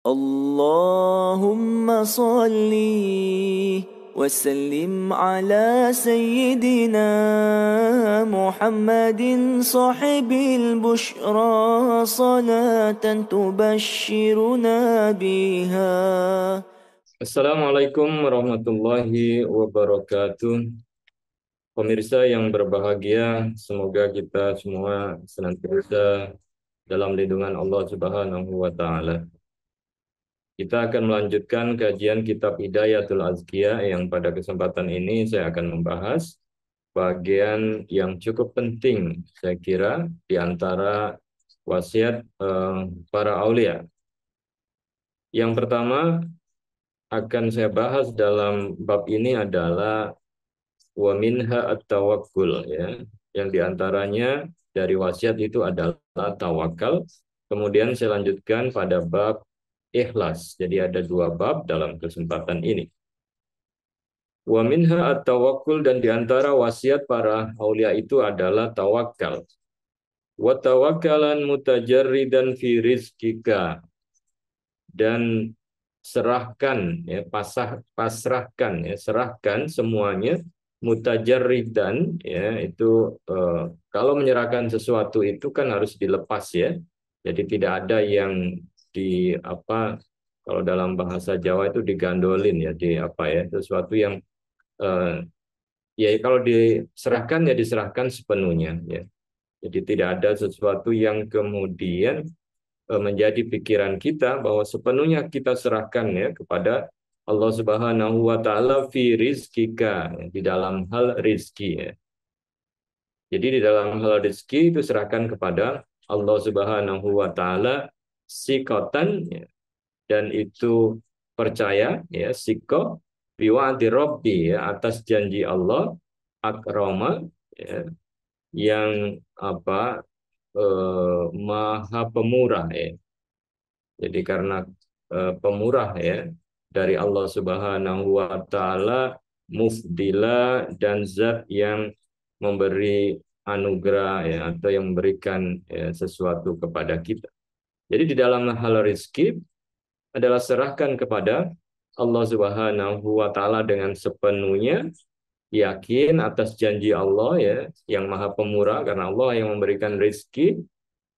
Allahumma salli wa sallim ala sayyidina Muhammadin sahibil bushra salatan tubashshiruna biha. Assalamualaikum warahmatullahi wabarakatuh. Pemirsa yang berbahagia, semoga kita semua senantiasa dalam lindungan Allah Subhanahu wa taala. Kita akan melanjutkan kajian kitab Hidayatul Azkiyah yang pada kesempatan ini saya akan membahas bagian yang cukup penting saya kira di antara wasiat para aulia. Yang pertama akan saya bahas dalam bab ini adalah wa minha at-tawakkul, ya. Yang diantaranya dari wasiat itu adalah tawakal. Kemudian saya lanjutkan pada bab ikhlas. Jadi ada dua bab dalam kesempatan ini. Wa minha at-tawakkul, dan diantara wasiat para aulia itu adalah tawakal. Wa tawakkalan mutajarridan fi rizkika, dan serahkan, ya, pasrahkan, ya, serahkan semuanya, mutajarridan, ya, itu kalau menyerahkan sesuatu itu kan harus dilepas, ya. Jadi tidak ada yang di apa, kalau dalam bahasa Jawa itu digandolin, ya, di apa, ya, sesuatu yang ya kalau diserahkan ya diserahkan sepenuhnya, ya. Jadi tidak ada sesuatu yang kemudian menjadi pikiran kita bahwa sepenuhnya kita serahkan, ya, kepada Allah Subhanahu wa taala fi rizkika, ya, di dalam hal rizki, ya. Jadi di dalam hal rizki itu serahkan kepada Allah Subhanahu wa taala sikotan, ya, dan itu percaya, ya, siko biwa'di Rabbi, ya, atas janji Allah, akroma, ya, yang apa, maha pemurah, ya. Jadi karena pemurah, ya, dari Allah Subhanahu wa taala, mufdila, dan zat yang memberi anugerah, ya, atau yang memberikan, ya, sesuatu kepada kita. Jadi di dalam hal rezeki adalah serahkan kepada Allah Subhanahu wa taala dengan sepenuhnya, yakin atas janji Allah, ya, yang maha pemurah, karena Allah yang memberikan rezeki,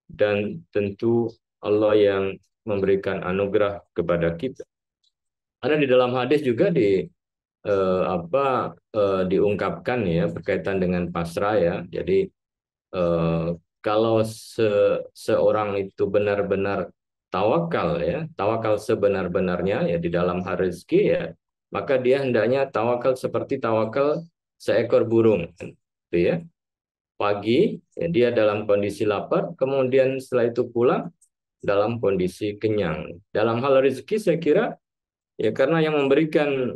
dan tentu Allah yang memberikan anugerah kepada kita. Ada di dalam hadis juga diungkapkan, ya, berkaitan dengan pasrah, ya. Jadi kalau seorang itu benar-benar tawakal, ya, tawakal sebenar-benarnya, ya, di dalam hal rezeki, ya, maka dia hendaknya tawakal seperti tawakal seekor burung, gitu, ya. Pagi, ya, dia dalam kondisi lapar, kemudian setelah itu pulang dalam kondisi kenyang. Dalam hal rezeki saya kira, ya, karena yang memberikan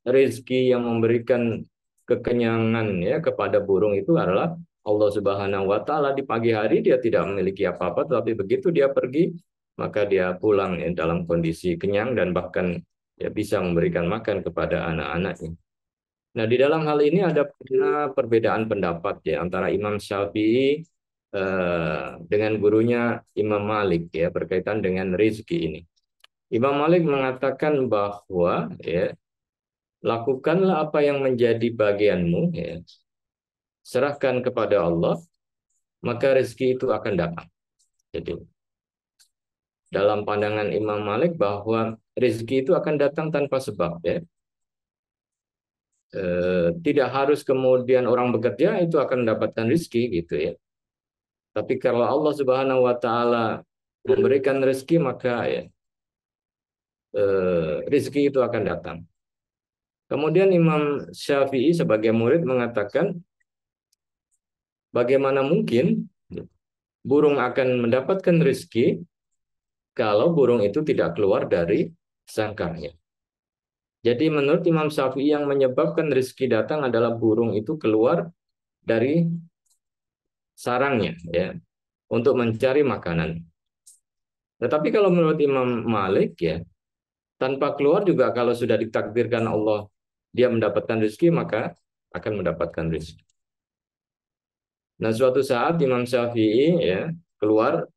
rezeki, yang memberikan kekenyangan, ya, kepada burung itu adalah Allah Subhanahu wa taala. Di pagi hari dia tidak memiliki apa-apa, tetapi begitu dia pergi, maka dia pulang, ya, dalam kondisi kenyang, dan bahkan, ya, bisa memberikan makan kepada anak-anaknya. Nah, di dalam hal ini ada perbedaan pendapat, ya, antara Imam Syafi'i dengan gurunya Imam Malik, ya, berkaitan dengan rezeki ini. Imam Malik mengatakan bahwa, ya, lakukanlah apa yang menjadi bagianmu, ya, serahkan kepada Allah, maka rezeki itu akan datang. Jadi dalam pandangan Imam Malik bahwa rezeki itu akan datang tanpa sebab, ya. Tidak harus kemudian orang bekerja itu akan mendapatkan rezeki, gitu, ya. Tapi kalau Allah Subhanahu wa taala memberikan rezeki, maka, ya, rezeki itu akan datang. Kemudian Imam Syafi'i sebagai murid mengatakan, bagaimana mungkin burung akan mendapatkan rezeki kalau burung itu tidak keluar dari sangkarnya. Jadi menurut Imam Syafi'i yang menyebabkan rezeki datang adalah burung itu keluar dari sarangnya, ya, untuk mencari makanan. Tetapi kalau menurut Imam Malik, ya, tanpa keluar juga kalau sudah ditakdirkan Allah dia mendapatkan rezeki, maka akan mendapatkan rezeki. Nah, suatu saat Imam Syafi'i, ya, keluar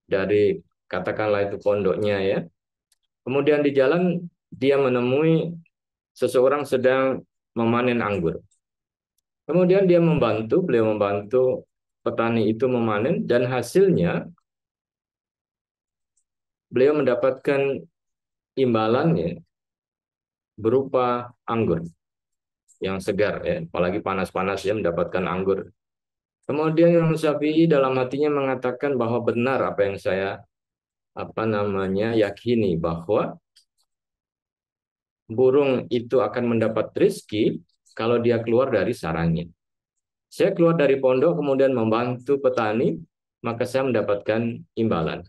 dari katakanlah itu pondoknya ya. Kemudian di jalan dia menemui seseorang sedang memanen anggur. Kemudian beliau membantu petani itu memanen, dan hasilnya beliau mendapatkan imbalannya berupa anggur yang segar ya, apalagi panas-panas ya mendapatkan anggur. Kemudian Imam Syafi'i dalam hatinya mengatakan bahwa benar apa yang saya yakini, bahwa burung itu akan mendapat rezeki kalau dia keluar dari sarangnya. Saya keluar dari pondok kemudian membantu petani, maka saya mendapatkan imbalan.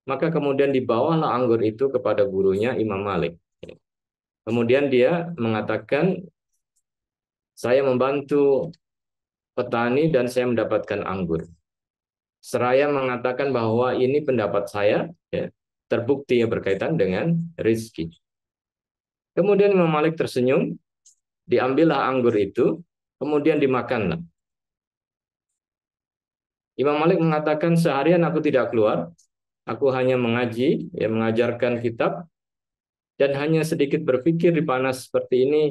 Maka kemudian dibawalah anggur itu kepada gurunya Imam Malik. Kemudian dia mengatakan, saya membantu petani dan saya mendapatkan anggur. Seraya mengatakan bahwa ini pendapat saya, ya, terbukti ya berkaitan dengan rezeki. Kemudian Imam Malik tersenyum, diambillah anggur itu, kemudian dimakanlah. Imam Malik mengatakan, seharian aku tidak keluar, aku hanya mengaji, ya, mengajarkan kitab, dan hanya sedikit berpikir di panas seperti ini,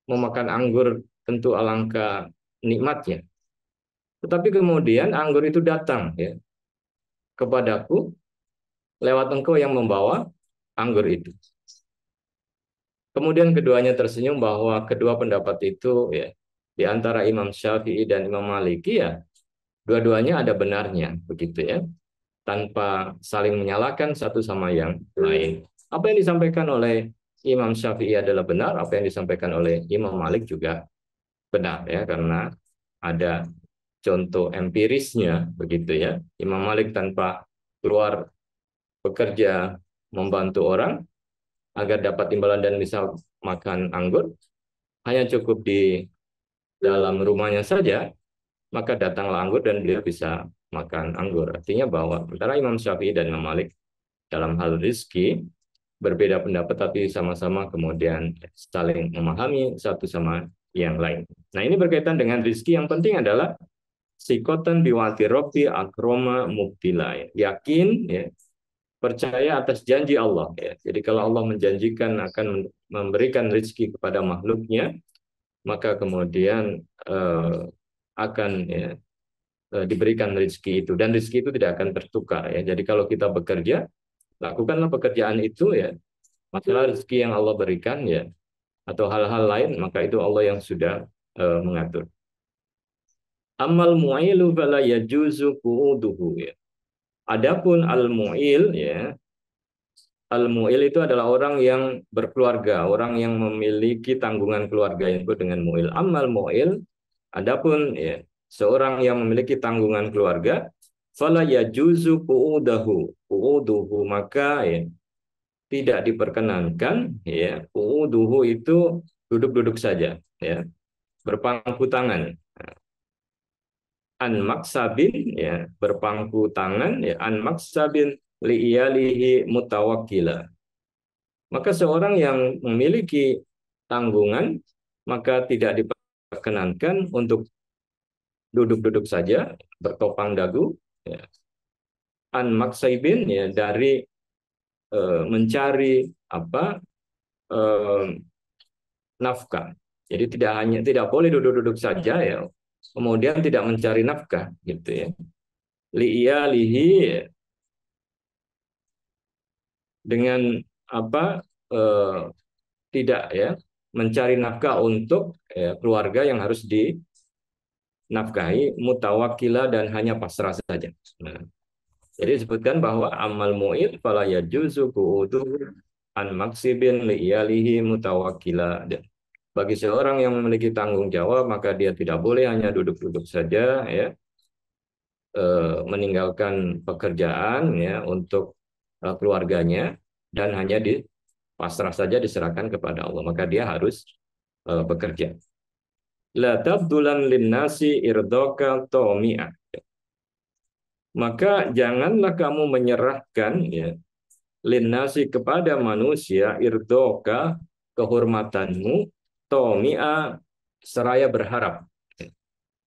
memakan anggur tentu alangkah nikmatnya. Tetapi kemudian anggur itu datang ya kepadaku lewat engkau yang membawa anggur itu. Kemudian keduanya tersenyum bahwa kedua pendapat itu ya di antara Imam Syafi'i dan Imam Maliki ya dua-duanya ada benarnya begitu ya, tanpa saling menyalahkan satu sama yang lain. Apa yang disampaikan oleh Imam Syafi'i adalah benar, apa yang disampaikan oleh Imam Malik juga benar ya, karena ada contoh empirisnya begitu ya. Imam Malik tanpa keluar bekerja membantu orang agar dapat imbalan dan bisa makan anggur, hanya cukup di dalam rumahnya saja, maka datanglah anggur dan beliau bisa makan anggur. Artinya bahwa antara Imam Syafi'i dan Imam Malik dalam hal rezeki berbeda pendapat, tapi sama-sama kemudian saling memahami satu sama yang lain. Nah, ini berkaitan dengan rezeki. Yang penting adalah sikotan biwati robi akroma mubtila. Yakin ya, percaya atas janji Allah ya. Jadi kalau Allah menjanjikan akan memberikan rezeki kepada makhluknya, maka kemudian akan ya, diberikan rezeki itu, dan rezeki itu tidak akan tertukar ya. Jadi kalau kita bekerja, lakukanlah pekerjaan itu ya. Masalah rezeki yang Allah berikan ya, atau hal-hal lain, maka itu Allah yang sudah mengatur. Amal mu'ilu fala yajuzu qu'uduhu ya. Adapun al-mu'il ya, al-mu'il itu adalah orang yang berkeluarga, orang yang memiliki tanggungan keluarga, yang disebut dengan mu'il. Amal mu'il, adapun ya, seorang yang memiliki tanggungan keluarga, fala yajuzu qu'uduhu, maka ya tidak diperkenankan ya qu'uduhu itu duduk-duduk saja ya, berpangku tangan. An maksabin ya, berpangku tangan ya, an maksabin li'iyalihi mutawakkila. Maka seorang yang memiliki tanggungan maka tidak diperkenankan untuk duduk-duduk saja bertopang dagu ya. An maksabin ya, dari mencari nafkah. Jadi tidak boleh duduk-duduk saja ya, kemudian tidak mencari nafkah gitu ya. Li'iyalihi ya, dengan tidak ya mencari nafkah untuk ya, keluarga yang harus dinafkahi, mutawakkila, dan hanya pasrah saja. Nah, jadi disebutkan bahwa amal mu'il fala yajuzu qu'uduhu an maksibin li'iyalihi mutawakkila. Bagi seorang yang memiliki tanggung jawab, maka dia tidak boleh hanya duduk-duduk saja ya, meninggalkan pekerjaan ya untuk keluarganya dan hanya pasrah saja diserahkan kepada Allah, maka dia harus bekerja. La tabdulan linnasi irdaka taumi'ah. Maka janganlah kamu menyerahkan ya linnasi kepada manusia irdoka kehormatanmu taumi'ah seraya berharap.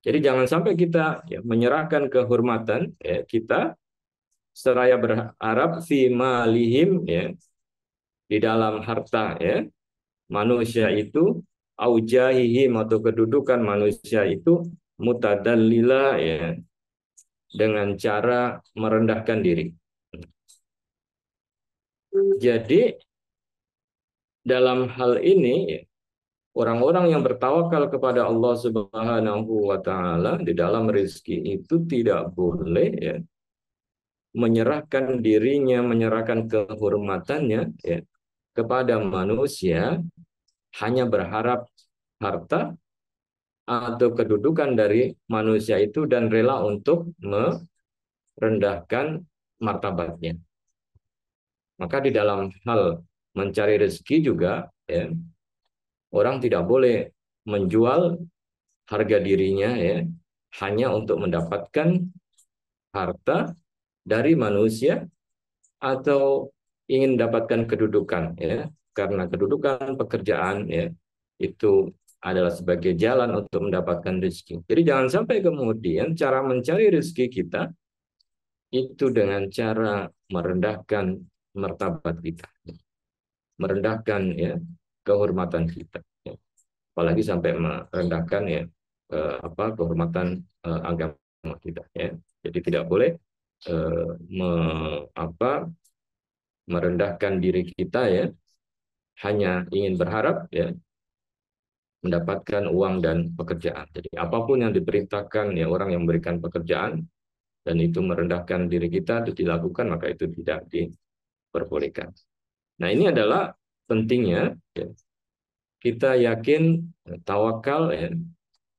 Jadi jangan sampai kita ya, menyerahkan kehormatan ya, kita seraya berharap fi malihim, ya, di dalam harta, ya, manusia itu, aujahihim, atau kedudukan manusia itu, mutadallila, ya, dengan cara merendahkan diri. Jadi dalam hal ini, ya, orang-orang yang bertawakal kepada Allah Subhanahu wa taala di dalam rezeki itu tidak boleh, ya, menyerahkan dirinya, menyerahkan kehormatannya, ya, kepada manusia hanya berharap harta atau kedudukan dari manusia itu dan rela untuk merendahkan martabatnya. Maka di dalam hal mencari rezeki juga, ya, orang tidak boleh menjual harga dirinya, ya, hanya untuk mendapatkan harta dari manusia atau ingin mendapatkan kedudukan, ya, karena kedudukan pekerjaan, ya, itu adalah sebagai jalan untuk mendapatkan rezeki. Jadi jangan sampai kemudian cara mencari rezeki kita itu dengan cara merendahkan martabat kita, merendahkan, ya, kehormatan kita, ya. Apalagi sampai merendahkan, ya, kehormatan agama kita, ya. Jadi tidak boleh eh, me, merendahkan diri kita, ya, hanya ingin berharap, ya, mendapatkan uang dan pekerjaan. Jadi apapun yang diperintahkan, ya, orang yang memberikan pekerjaan dan itu merendahkan diri kita itu dilakukan, maka itu tidak diperbolehkan. Nah, ini adalah pentingnya, ya, kita yakin, tawakal, ya,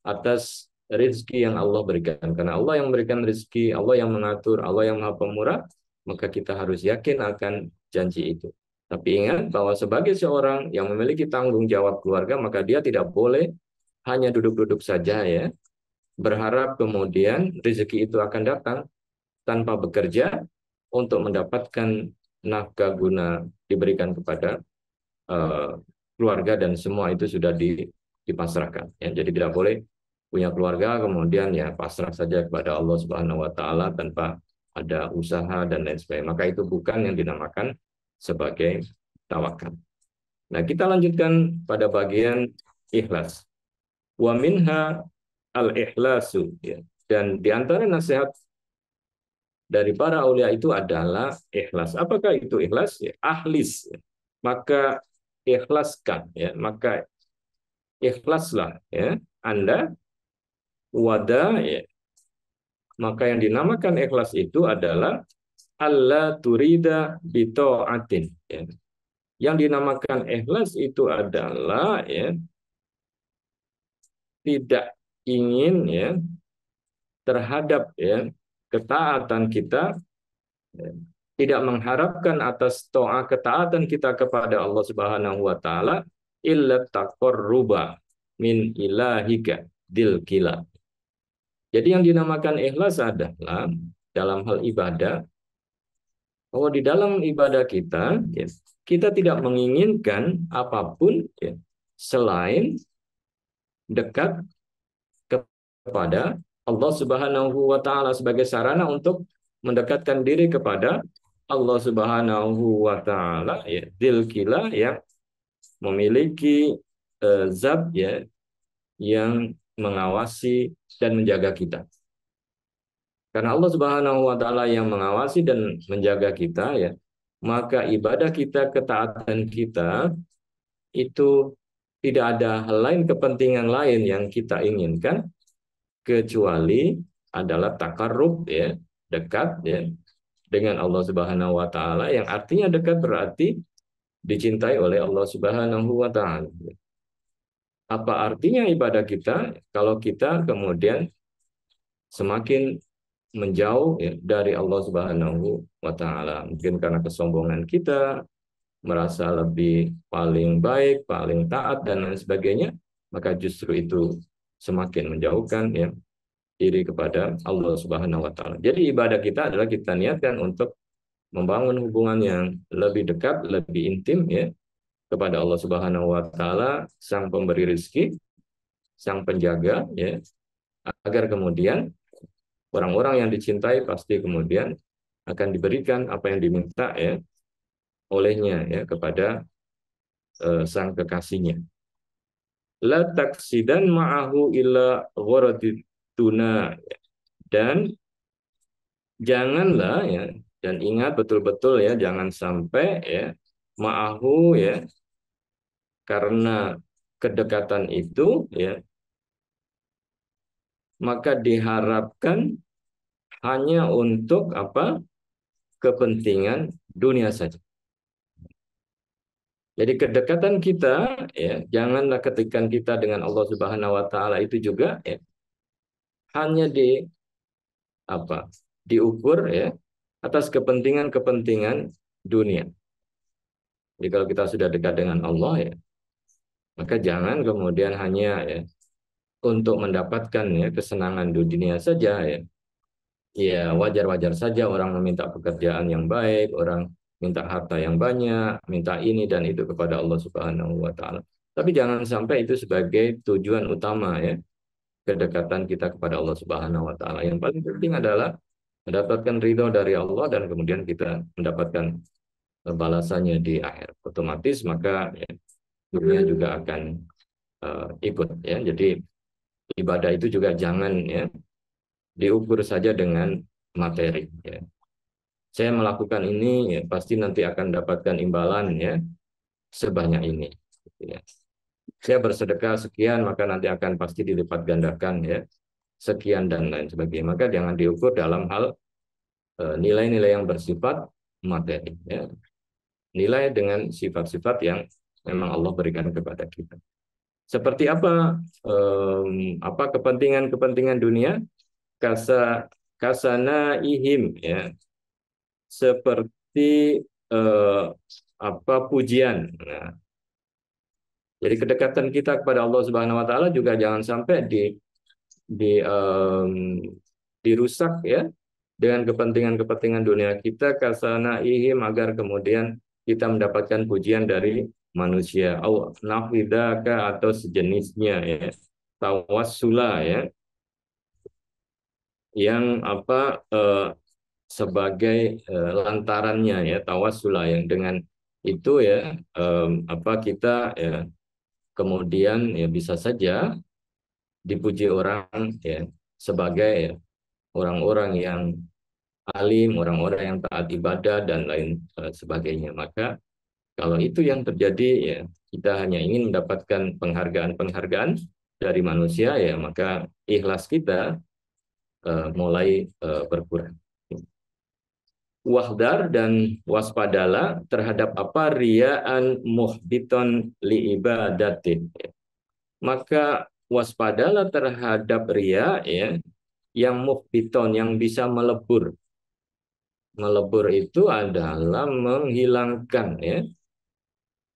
atas rezeki yang Allah berikan. Karena Allah yang memberikan rezeki, Allah yang mengatur, Allah yang Maha Pemurah, maka kita harus yakin akan janji itu. Tapi ingat bahwa sebagai seorang yang memiliki tanggung jawab keluarga, maka dia tidak boleh hanya duduk-duduk saja, ya, berharap kemudian rezeki itu akan datang tanpa bekerja untuk mendapatkan nafkah guna diberikan kepada keluarga dan semua itu sudah dipasrahkan, ya. Jadi tidak boleh punya keluarga kemudian, ya, pasrah saja kepada Allah Subhanahu wa taala tanpa ada usaha dan lain sebagainya. Maka itu bukan yang dinamakan sebagai tawakal. Nah, kita lanjutkan pada bagian ikhlas. Wa minha al-ikhlasu, ya. Dan di antara nasihat dari para aulia itu adalah ikhlas. Apakah itu ikhlas? Ya, ahlis, ya. Maka ikhlaskan, ya. Maka ikhlaslah, ya, Anda wada, ya. Maka yang dinamakan ikhlas itu adalah alla turida bita'atin, ya. Yang dinamakan ikhlas itu adalah, ya, tidak ingin, ya, terhadap, ya, ketaatan kita, ya, tidak mengharapkan atas toa ketaatan kita kepada Allah Subhanahu wa taala illa taqarruba min ilahika dil kila. Jadi yang dinamakan ikhlas adalah dalam hal ibadah, bahwa di dalam ibadah kita, ya, kita tidak menginginkan apapun, ya, selain dekat kepada Allah Subhanahu wa taala sebagai sarana untuk mendekatkan diri kepada Allah Subhanahu wa taala, ya, dzilkila, yang memiliki zat, ya, yang mengawasi dan menjaga kita. Karena Allah Subhanahu wa taala yang mengawasi dan menjaga kita, ya, maka ibadah kita, ketaatan kita itu tidak ada hal lain, kepentingan lain yang kita inginkan kecuali adalah takarrub, ya, dekat, ya, dengan Allah Subhanahu wa taala, yang artinya dekat berarti dicintai oleh Allah Subhanahu wa taala. Apa artinya ibadah kita kalau kita kemudian semakin menjauh, ya, dari Allah Subhanahu wa taala? Mungkin karena kesombongan kita, merasa lebih paling baik, paling taat dan lain sebagainya, maka justru itu semakin menjauhkan, ya, diri kepada Allah Subhanahu wa taala. Jadi ibadah kita adalah kita niatkan untuk membangun hubungan yang lebih dekat, lebih intim, ya, kepada Allah Subhanahu wa taala, sang pemberi rezeki, sang penjaga, ya, agar kemudian orang-orang yang dicintai pasti kemudian akan diberikan apa yang diminta ya olehnya ya kepada sang kekasihnya. La taksidan ma'ahu illa gharadid tuna, dan janganlah ya, dan ingat betul-betul ya, jangan sampai ya ma'ahu ya, karena kedekatan itu ya, maka diharapkan hanya untuk apa? Kepentingan dunia saja. Jadi kedekatan kita ya, janganlah ketikan kita dengan Allah Subhanahu wa taala itu juga ya, hanya apa? Diukur ya atas kepentingan-kepentingan dunia. Jadi kalau kita sudah dekat dengan Allah ya, maka jangan kemudian hanya ya untuk mendapatkan ya kesenangan dunia saja ya. Ya, wajar-wajar saja orang meminta pekerjaan yang baik, orang minta harta yang banyak, minta ini dan itu kepada Allah Subhanahu wa taala. Tapi jangan sampai itu sebagai tujuan utama ya, kedekatan kita kepada Allah Subhanahu wa taala. Yang paling penting adalah mendapatkan ridho dari Allah dan kemudian kita mendapatkan balasannya di akhir. Otomatis maka ya, dunia juga akan ikut ya. Jadi ibadah itu juga jangan ya diukur saja dengan materi ya. Saya melakukan ini ya, pasti nanti akan dapatkan imbalan ya sebanyak ini gitu ya. Saya bersedekah sekian maka nanti akan pasti dilipat gandakan ya sekian dan lain sebagainya. Maka jangan diukur dalam hal nilai-nilai yang bersifat materi ya. Nilai dengan sifat-sifat yang memang Allah berikan kepada kita. Seperti apa kepentingan-kepentingan dunia? Kasana ihim ya, seperti pujian. Nah, jadi kedekatan kita kepada Allah Subhanahu wa taala juga jangan sampai di dirusak ya dengan kepentingan-kepentingan dunia kita, kasana ihim, agar kemudian kita mendapatkan pujian dari manusia au nafidaka atau sejenisnya ya, tawassula ya, yang sebagai lantarannya ya, tawassula yang dengan itu ya kita ya kemudian ya bisa saja dipuji orang ya sebagai ya, orang-orang yang alim, orang-orang yang taat ibadah dan lain sebagainya. Maka kalau itu yang terjadi ya, kita hanya ingin mendapatkan penghargaan-penghargaan dari manusia ya, maka ikhlas kita mulai berkurang. Wahdar, dan waspadalah terhadap apa? Riya'an muhbiton li ibadatin. Maka waspadalah terhadap riya ya, yang muhbiton, yang bisa melebur. Melebur itu adalah menghilangkan ya.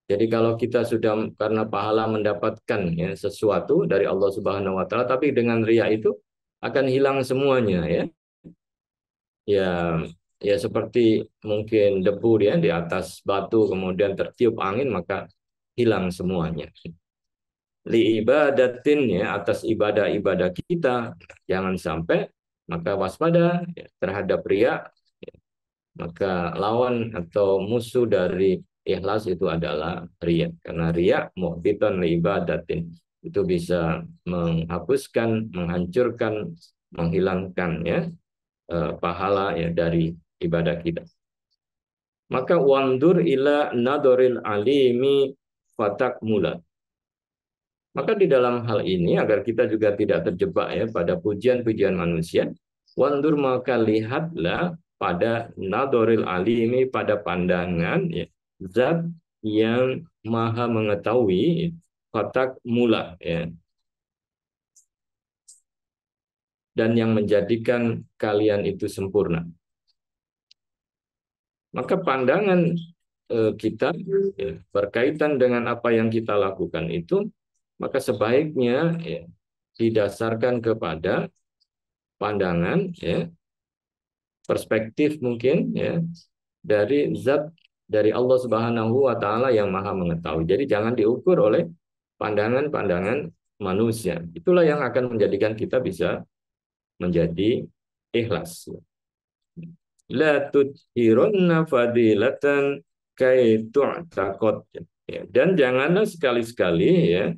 Jadi kalau kita sudah karena pahala mendapatkan ya sesuatu dari Allah Subhanahu wa taala, tapi dengan riya itu akan hilang semuanya ya. Ya seperti mungkin debu ya di atas batu kemudian tertiup angin maka hilang semuanya. Li ibadatin ya, atas ibadah-ibadah kita jangan sampai, maka waspada ya, terhadap riya ya. Maka lawan atau musuh dari ikhlas itu adalah riya, karena riya muhbitan li ibadatin, itu bisa menghapuskan, menghancurkan, menghilangkan ya pahala ya dari ibadah kita. Maka wandur ila nadoril alimi fatak mula. Maka di dalam hal ini agar kita juga tidak terjebak ya pada pujian-pujian manusia, wandur, maka lihatlah pada nadoril alimi, pada pandangan ya, zat yang maha mengetahui, fatak mula ya, dan yang menjadikan kalian itu sempurna. Maka pandangan kita ya, berkaitan dengan apa yang kita lakukan itu, maka sebaiknya ya, didasarkan kepada pandangan ya, perspektif mungkin ya dari zat dari Allah Subhanahu wa taala yang maha mengetahui. Jadi jangan diukur oleh pandangan-pandangan manusia. Itulah yang akan menjadikan kita bisa menjadi ikhlas. la tudhirunna fadilatan kai tu'taqad. Ya, dan janganlah sekali-sekali ya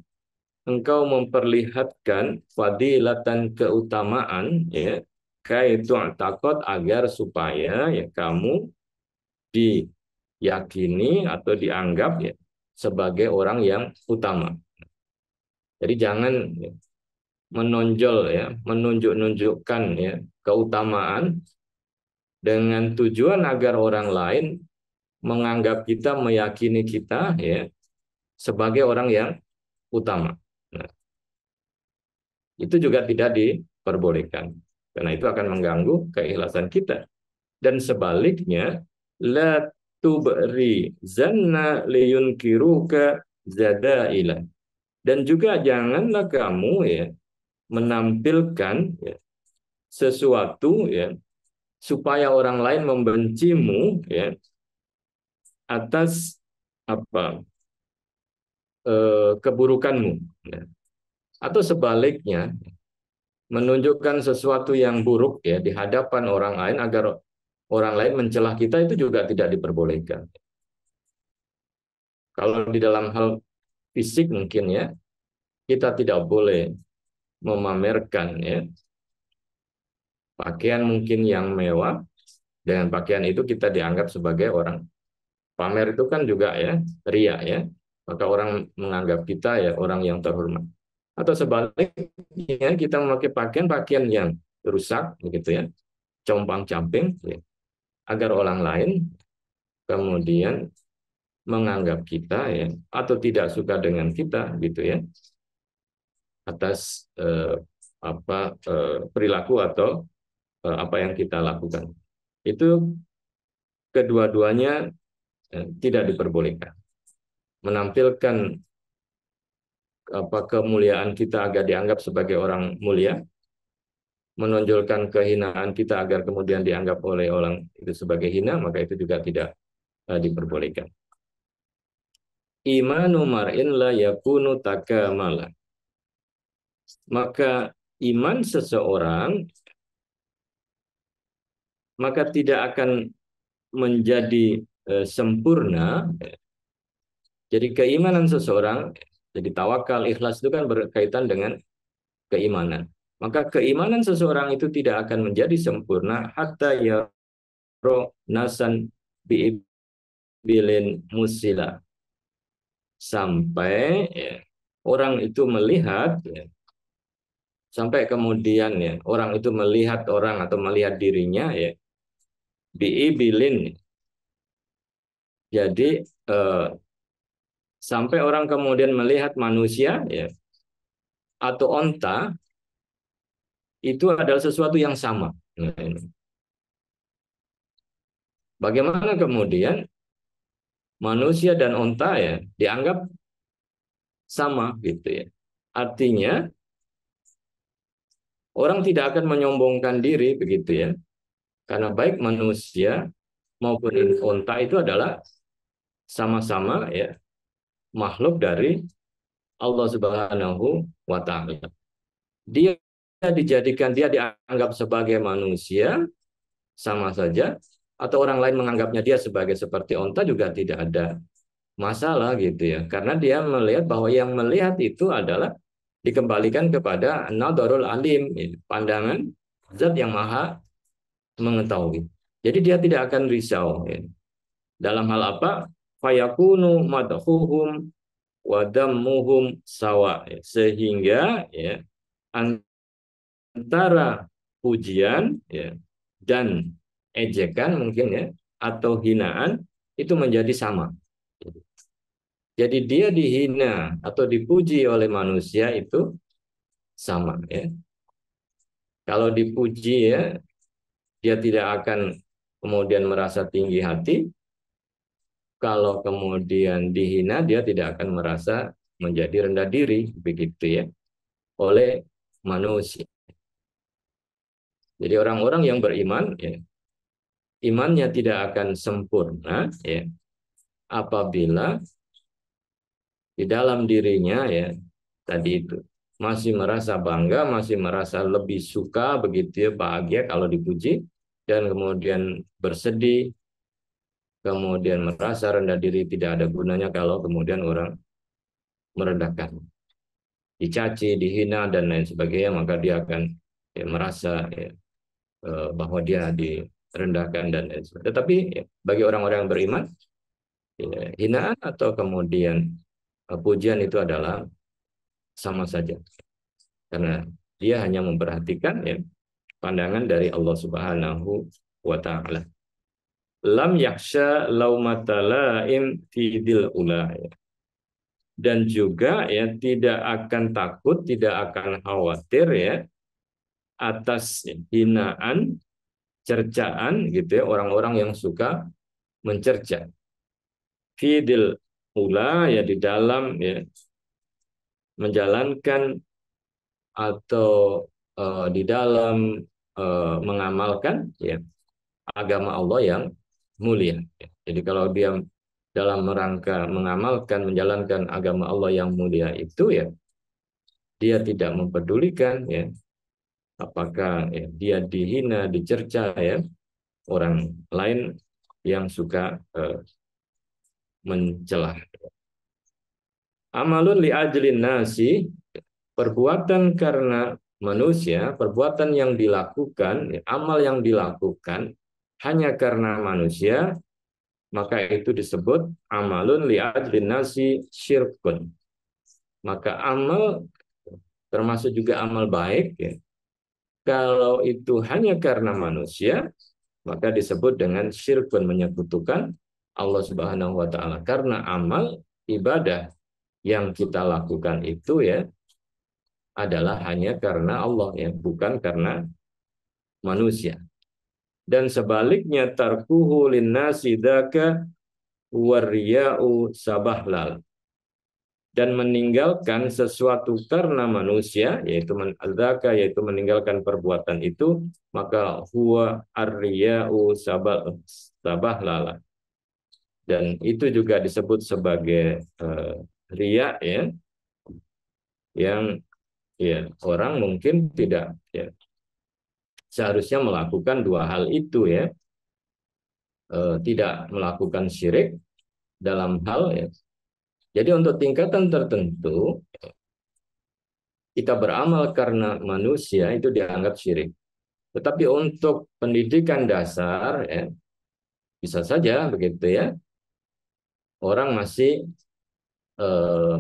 engkau memperlihatkan fadilatan keutamaan ya kai tu'taqad agar supaya ya kamu diyakini atau dianggap ya sebagai orang yang utama. Jadi jangan ya, menonjol ya, menunjuk-nunjukkan ya keutamaan dengan tujuan agar orang lain menganggap kita, meyakini kita ya sebagai orang yang utama. Nah, itu juga tidak diperbolehkan karena itu akan mengganggu keikhlasan kita. Dan sebaliknya, la tubri zanna liyunkiruka zadaila. Dan juga janganlah kamu ya menampilkan ya, sesuatu ya supaya orang lain membencimu ya atas apa keburukanmu ya. Atau sebaliknya menunjukkan sesuatu yang buruk ya di hadapan orang lain agar orang lain mencelah kita itu juga tidak diperbolehkan. Kalau di dalam hal fisik mungkin ya kita tidak boleh memamerkan ya pakaian mungkin yang mewah. Dengan pakaian itu kita dianggap sebagai orang pamer itu kan juga ya ria ya. Maka orang menganggap kita ya orang yang terhormat. Atau sebaliknya kita memakai pakaian yang rusak begitu ya, compang-camping ya, agar orang lain kemudian menganggap kita ya atau tidak suka dengan kita gitu ya atas perilaku atau apa yang kita lakukan. Itu kedua-duanya tidak diperbolehkan. Menampilkan kemuliaan kita agar dianggap sebagai orang mulia, menonjolkan kehinaan kita agar kemudian dianggap oleh orang itu sebagai hina, maka itu juga tidak diperbolehkan. Imanu mar'in la yakunu takamala. Maka iman seseorang maka tidak akan menjadi sempurna. Jadi keimanan seseorang, jadi tawakal, ikhlas itu kan berkaitan dengan keimanan. Maka keimanan seseorang itu tidak akan menjadi sempurna hatta yaro nasan bi'ibilin musila. Sampai ya, orang itu melihat ya, sampai kemudian ya orang itu melihat orang atau melihat dirinya ya bi'ibilin. Jadi sampai orang kemudian melihat manusia ya atau onta itu adalah sesuatu yang sama. Nah, ini. Bagaimana kemudian manusia dan onta ya dianggap sama gitu ya. Artinya orang tidak akan menyombongkan diri begitu ya. Karena baik manusia maupun onta itu adalah sama-sama ya makhluk dari Allah Subhanahu wa taala. Dia dianggap sebagai manusia sama saja atau orang lain menganggapnya dia sebagai seperti onta juga tidak ada masalah gitu ya. Karena dia melihat bahwa yang melihat itu adalah dikembalikan kepada nadarul alim, pandangan zat yang maha mengetahui. Jadi dia tidak akan risau ya. Dalam hal apa? Fayakunu madhuhum wa dammuhum sawa. Sehingga ya antara pujian ya dan ejekan mungkin ya atau hinaan itu menjadi sama. Jadi dia dihina atau dipuji oleh manusia itu sama ya. Kalau dipuji ya dia tidak akan kemudian merasa tinggi hati. Kalau kemudian dihina dia tidak akan merasa menjadi rendah diri begitu ya oleh manusia. Jadi orang-orang yang beriman ya imannya tidak akan sempurna ya apabila di dalam dirinya ya tadi itu masih merasa bangga, masih merasa lebih suka begitu ya bahagia kalau dipuji dan kemudian bersedih, kemudian merasa rendah diri, tidak ada gunanya kalau kemudian orang merendahkan, dicaci, dihina dan lain sebagainya, maka dia akan ya, merasa ya, bahwa dia direndahkan dan lain sebagainya. Tetapi ya, bagi orang-orang yang beriman, ya, hinaan atau kemudian pujian itu adalah sama saja, karena dia hanya memperhatikan ya, pandangan dari Allah Subhanahu wa taala. Lam yakhsha laumata laim fi dil ula. Dan juga ya tidak akan takut, tidak akan khawatir ya atas hinaan, cercaan gitu ya, orang-orang yang suka mencerca. Fidil ula ya di dalam ya menjalankan atau di dalam mengamalkan ya agama Allah yang mulia. Jadi kalau dia dalam rangka mengamalkan, menjalankan agama Allah yang mulia itu ya, dia tidak mempedulikan ya apakah ya, dia dihina, dicerca ya orang lain yang suka mencela. Amalun li ajlin nasi, perbuatan karena manusia, perbuatan yang dilakukan, ya, amal yang dilakukan hanya karena manusia, maka itu disebut amalun li ajlin nasi syirkun. Maka amal termasuk juga amal baik ya. Kalau itu hanya karena manusia, maka disebut dengan syirkun, menyekutukan Allah Subhanahu wa taala. Karena amal ibadah yang kita lakukan itu ya adalah hanya karena Allah ya, bukan karena manusia. Dan sebaliknya tarkuhu linnasi dzaka wariya'u sabahlal. Dan meninggalkan sesuatu karena manusia, yaitu dzaka, yaitu meninggalkan perbuatan itu, maka huwa arriya'u sabahlala. Dan itu juga disebut sebagai riya ya, yang ya orang mungkin tidak ya seharusnya melakukan dua hal itu ya, tidak melakukan syirik dalam hal ya. Jadi untuk tingkatan tertentu kita beramal karena manusia itu dianggap syirik. Tetapi untuk pendidikan dasar ya bisa saja begitu ya, orang masih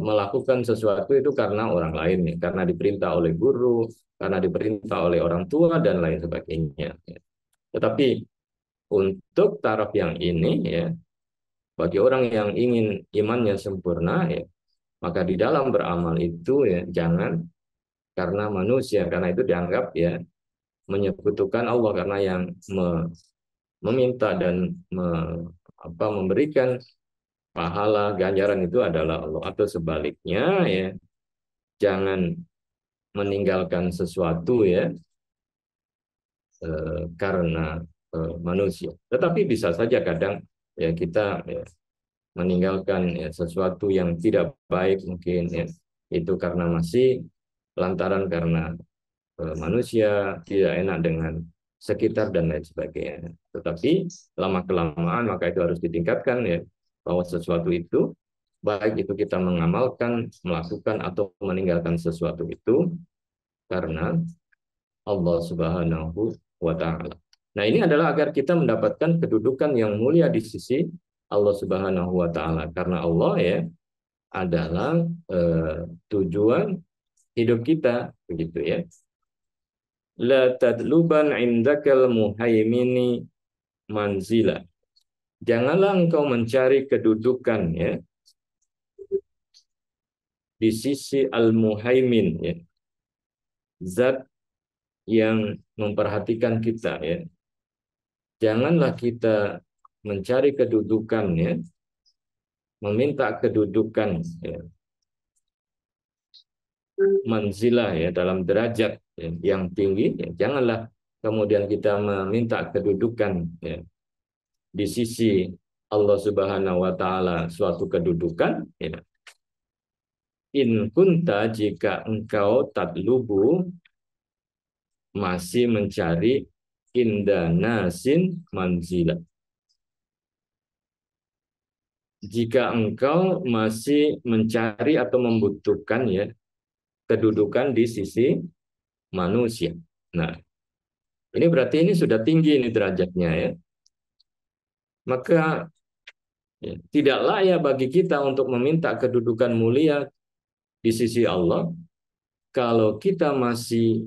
melakukan sesuatu itu karena orang lain ya, karena diperintah oleh guru, karena diperintah oleh orang tua dan lain sebagainya. Tetapi untuk taraf yang ini ya, bagi orang yang ingin imannya sempurna ya, maka di dalam beramal itu ya jangan karena manusia, karena itu dianggap ya menyekutukan Allah, karena yang meminta dan memberikan pahala ganjaran itu adalah Allah. Atau sebaliknya ya, jangan meninggalkan sesuatu ya karena manusia. Tetapi bisa saja kadang ya kita ya, meninggalkan ya, sesuatu yang tidak baik mungkin ya, itu karena masih lantaran karena manusia tidak enak dengan sekitar dan lain sebagainya. Tetapi lama kelamaan maka itu harus ditingkatkan ya, bahwa sesuatu itu baik itu kita mengamalkan, melakukan atau meninggalkan sesuatu itu karena Allah Subhanahu wa taala. Nah, ini adalah agar kita mendapatkan kedudukan yang mulia di sisi Allah Subhanahu wa taala, karena Allah ya adalah tujuan hidup kita begitu ya. La tadluban indakal muhaimini manzila. Janganlah engkau mencari kedudukan ya di sisi al-muhaimin ya. Zat yang memperhatikan kita ya. Janganlah kita mencari kedudukan ya, meminta kedudukan ya, manzilah ya, dalam derajat ya, yang tinggi ya. Janganlah kemudian kita meminta kedudukan ya, di sisi Allah Subhanahu wa taala suatu kedudukan ya. In kunta, jika engkau tatlubu masih mencari inda nasin manzila. Jika engkau masih mencari atau membutuhkan ya kedudukan di sisi manusia. Nah, ini berarti ini sudah tinggi ini derajatnya ya. Maka ya, tidak layak bagi kita untuk meminta kedudukan mulia di sisi Allah kalau kita masih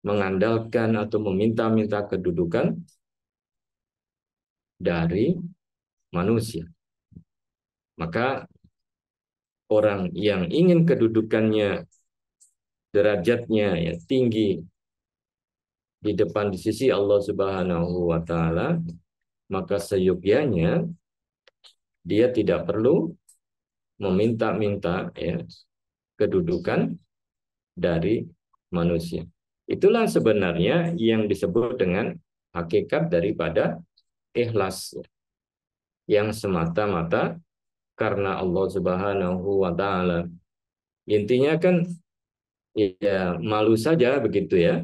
mengandalkan atau meminta-minta kedudukan dari manusia. Maka orang yang ingin kedudukannya, derajatnya ya tinggi di depan di sisi Allah Subhanahu wa taala, maka seyogyanya dia tidak perlu meminta-minta ya kedudukan dari manusia. Itulah sebenarnya yang disebut dengan hakikat daripada ikhlas yang semata-mata karena Allah Subhanahu wa taala. Intinya kan ya malu saja begitu ya.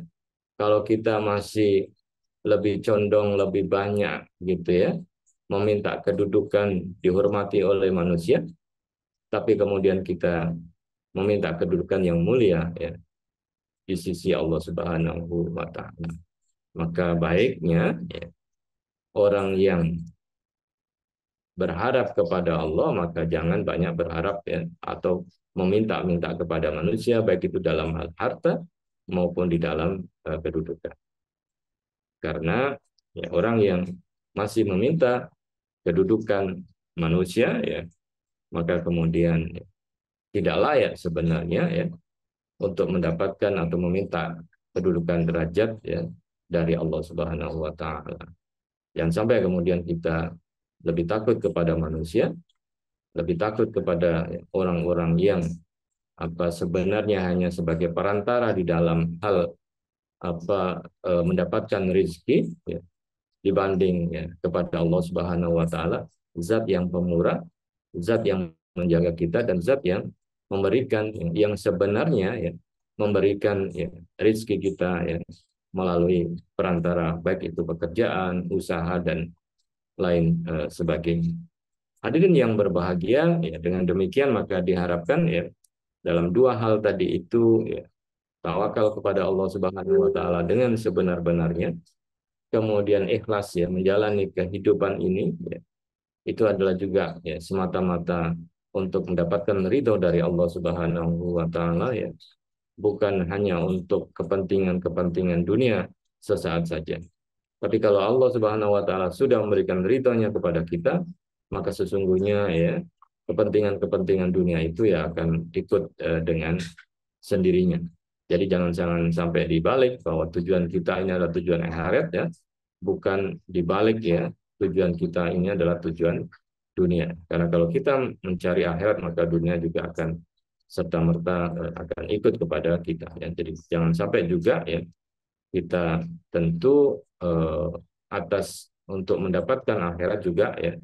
Kalau kita masih lebih condong lebih banyak gitu ya meminta kedudukan dihormati oleh manusia, tapi kemudian kita meminta kedudukan yang mulia ya di sisi Allah Subhanahu wa taala. Maka baiknya ya, orang yang berharap kepada Allah maka jangan banyak berharap ya atau meminta-minta kepada manusia baik itu dalam hal harta maupun di dalam kedudukan. Karena ya, orang yang masih meminta kedudukan manusia ya maka kemudian ya, tidak layak sebenarnya ya untuk mendapatkan atau meminta kedudukan derajat ya dari Allah Subhanahu wa taala. Jangan sampai kemudian kita lebih takut kepada manusia, lebih takut kepada orang-orang yang sebenarnya hanya sebagai perantara di dalam hal mendapatkan rezeki ya, dibanding ya kepada Allah Subhanahu wa taala, zat yang pemurah, zat yang menjaga kita dan zat yang memberikan yang sebenarnya ya memberikan ya rezeki kita ya melalui perantara baik itu pekerjaan, usaha dan lain sebagainya. Hadirin yang berbahagia ya dengan demikian maka diharapkan ya dalam dua hal tadi itu ya tawakal kepada Allah Subhanahu wa taala dengan sebenar-benarnya, kemudian ikhlas ya menjalani kehidupan ini ya, itu adalah juga ya semata-mata untuk mendapatkan ridho dari Allah Subhanahu wa taala ya, bukan hanya untuk kepentingan-kepentingan dunia sesaat saja. Tapi kalau Allah Subhanahu wa taala sudah memberikan ridhonya kepada kita, maka sesungguhnya ya kepentingan-kepentingan dunia itu ya akan ikut dengan sendirinya. Jadi jangan sampai dibalik bahwa tujuan kita ini adalah tujuan akhirat ya, bukan dibalik ya tujuan kita ini adalah tujuan dunia. Karena kalau kita mencari akhirat maka dunia juga akan serta merta akan ikut kepada kita ya. Jadi jangan sampai juga ya kita tentu atas untuk mendapatkan akhirat juga ya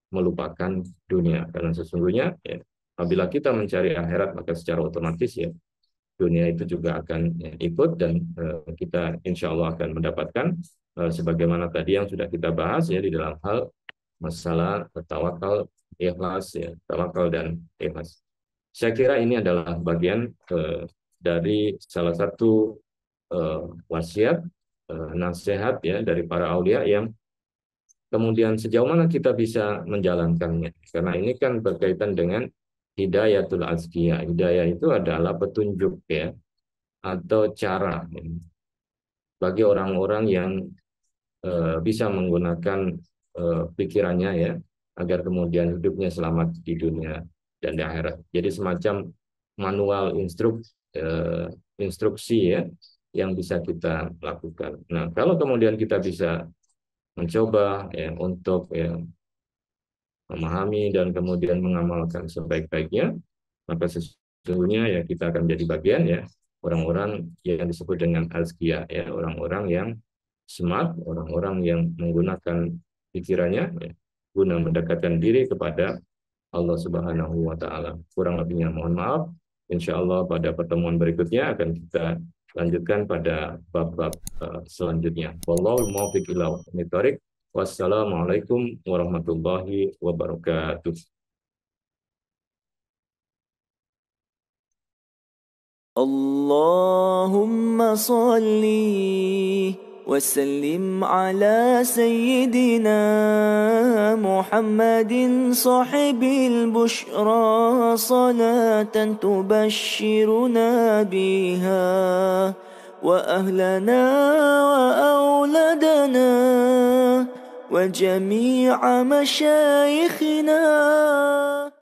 melupakan dunia, karena sesungguhnya ya apabila kita mencari akhirat maka secara otomatis ya dunia itu juga akan ya, ikut dan kita insya Allah akan mendapatkan sebagaimana tadi yang sudah kita bahas ya di dalam hal masalah tawakal, ikhlas ya, tawakal dan ikhlas. Saya kira ini adalah bagian dari salah satu wasiat nasihat ya dari para aulia yang kemudian sejauh mana kita bisa menjalankannya, karena ini kan berkaitan dengan hidayatul azkiyah. Hidayah itu adalah petunjuk ya atau cara ya, bagi orang-orang yang bisa menggunakan pikirannya ya agar kemudian hidupnya selamat di dunia dan di akhirat. Jadi semacam manual instruksi ya yang bisa kita lakukan. Nah, kalau kemudian kita bisa mencoba ya untuk ya memahami dan kemudian mengamalkan sebaik-baiknya, maka sesungguhnya ya kita akan menjadi bagian ya orang-orang yang disebut dengan azkiyah ya, orang-orang yang smart, orang-orang yang menggunakan pikirannya ya, guna mendekatkan diri kepada Allah Subhanahu wa taala. Kurang lebihnya mohon maaf. Insya Allah pada pertemuan berikutnya akan kita lanjutkan pada bab-bab selanjutnya. Wallahul muwaffiq ila aqwamit thoriq. Wassalamualaikum warahmatullahi wabarakatuh. اللهم صل وسلم على سيدنا محمد صاحب البشرى صلاة تبشرنا بها وأهلنا وأولادنا وجميع مشايخنا.